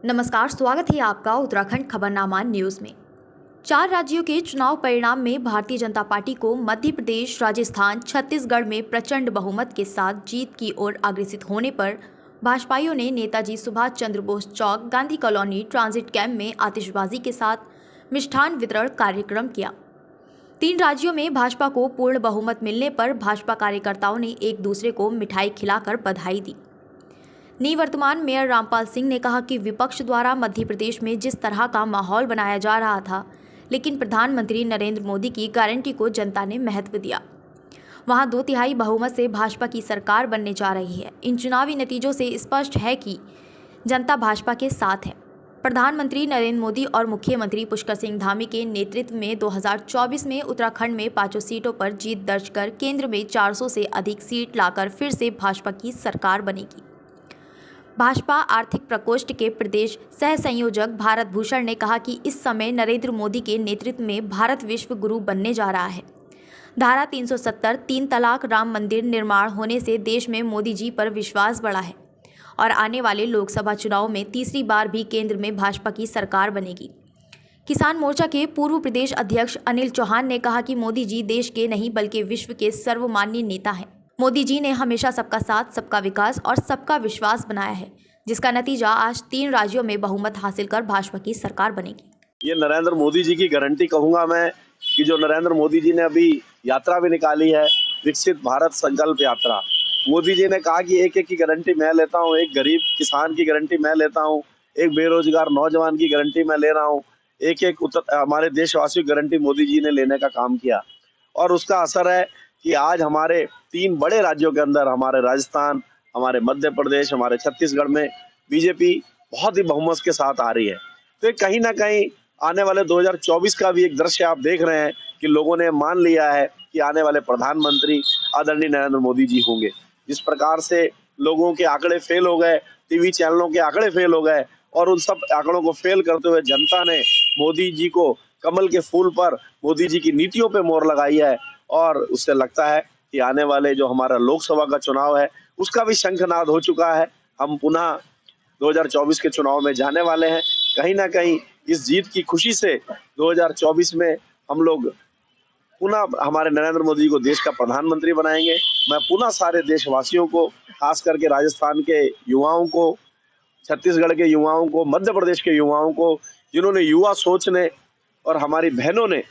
नमस्कार, स्वागत है आपका उत्तराखंड खबरनामा न्यूज़ में। 4 राज्यों के चुनाव परिणाम में भारतीय जनता पार्टी को मध्य प्रदेश, राजस्थान, छत्तीसगढ़ में प्रचंड बहुमत के साथ जीत की ओर अग्रसित होने पर भाजपाइयों ने नेताजी सुभाष चंद्र बोस चौक, गांधी कॉलोनी, ट्रांजिट कैंप में आतिशबाजी के साथ मिष्ठान वितरण कार्यक्रम किया। 3 राज्यों में भाजपा को पूर्ण बहुमत मिलने पर भाजपा कार्यकर्ताओं ने एक दूसरे को मिठाई खिलाकर बधाई दी। निवर्तमान मेयर रामपाल सिंह ने कहा कि विपक्ष द्वारा मध्य प्रदेश में जिस तरह का माहौल बनाया जा रहा था, लेकिन प्रधानमंत्री नरेंद्र मोदी की गारंटी को जनता ने महत्व दिया। वहां 2/3 बहुमत से भाजपा की सरकार बनने जा रही है। इन चुनावी नतीजों से स्पष्ट है कि जनता भाजपा के साथ है। प्रधानमंत्री नरेंद्र मोदी और मुख्यमंत्री पुष्कर सिंह धामी के नेतृत्व में 2024 में उत्तराखंड में 5 सीटों पर जीत दर्ज कर केंद्र में 400 से अधिक सीट लाकर फिर से भाजपा की सरकार बनेगी। भाजपा आर्थिक प्रकोष्ठ के प्रदेश सह संयोजक भारत भूषण ने कहा कि इस समय नरेंद्र मोदी के नेतृत्व में भारत विश्व गुरु बनने जा रहा है। धारा 370, 3 तलाक, राम मंदिर निर्माण होने से देश में मोदी जी पर विश्वास बढ़ा है और आने वाले लोकसभा चुनाव में तीसरी बार भी केंद्र में भाजपा की सरकार बनेगी। किसान मोर्चा के पूर्व प्रदेश अध्यक्ष अनिल चौहान ने कहा कि मोदी जी देश के नहीं बल्कि विश्व के सर्वमान्य नेता हैं। मोदी जी ने हमेशा सबका साथ, सबका विकास और सबका विश्वास बनाया है, जिसका नतीजा आज 3 राज्यों में बहुमत हासिल कर भाजपा की सरकार बनेगी। ये नरेंद्र मोदी जी की गारंटी कहूंगा मैं कि जो नरेंद्र मोदी जी ने अभी यात्रा भी निकाली है, विकसित भारत संकल्प यात्रा। मोदी जी ने कहा कि एक एक की गारंटी मैं लेता हूँ, एक गरीब किसान की गारंटी मैं लेता हूँ, एक बेरोजगार नौजवान की गारंटी मैं ले रहा हूँ, एक एक हमारे देशवासियों की गारंटी मोदी जी ने लेने का काम किया। और उसका असर है कि आज हमारे 3 बड़े राज्यों के अंदर, हमारे राजस्थान, हमारे मध्य प्रदेश, हमारे छत्तीसगढ़ में बीजेपी बहुत ही बहुमत के साथ आ रही है। तो कहीं ना कहीं आने वाले 2024 का भी एक दृश्य आप देख रहे हैं कि लोगों ने मान लिया है कि आने वाले प्रधानमंत्री आदरणीय नरेंद्र मोदी जी होंगे। जिस प्रकार से लोगों के आंकड़े फेल हो गए, टीवी चैनलों के आंकड़े फेल हो गए, और उन सब आंकड़ों को फेल करते हुए जनता ने मोदी जी को कमल के फूल पर, मोदी जी की नीतियों पर मोहर लगाई है। और उससे लगता है कि आने वाले जो हमारा लोकसभा का चुनाव है, उसका भी शंखनाद हो चुका है। हम पुनः 2024 के चुनाव में जाने वाले हैं। कहीं ना कहीं इस जीत की खुशी से 2024 में हम लोग पुनः हमारे नरेंद्र मोदी को देश का प्रधानमंत्री बनाएंगे। मैं पुनः सारे देशवासियों को, खास करके राजस्थान के युवाओं को, छत्तीसगढ़ के युवाओं को, मध्य प्रदेश के युवाओं को, जिन्होंने युवा सोच ने और हमारी बहनों ने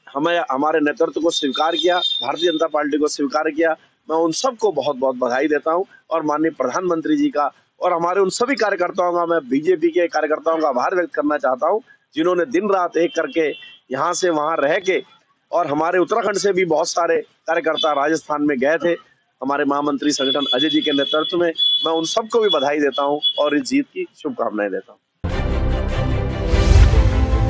हमें हमारे नेतृत्व को स्वीकार किया, भारतीय जनता पार्टी को स्वीकार किया, मैं उन सबको बहुत बहुत बधाई देता हूं। और माननीय प्रधानमंत्री जी का और हमारे उन सभी कार्यकर्ताओं का, मैं बीजेपी के कार्यकर्ताओं का आभार व्यक्त करना चाहता हूं, जिन्होंने दिन रात एक करके यहां से वहां रह के, और हमारे उत्तराखंड से भी बहुत सारे कार्यकर्ता राजस्थान में गए थे हमारे महामंत्री संगठन अजय जी के नेतृत्व में। मैं उन सबको भी बधाई देता हूँ और इस जीत की शुभकामनाएं देता हूँ।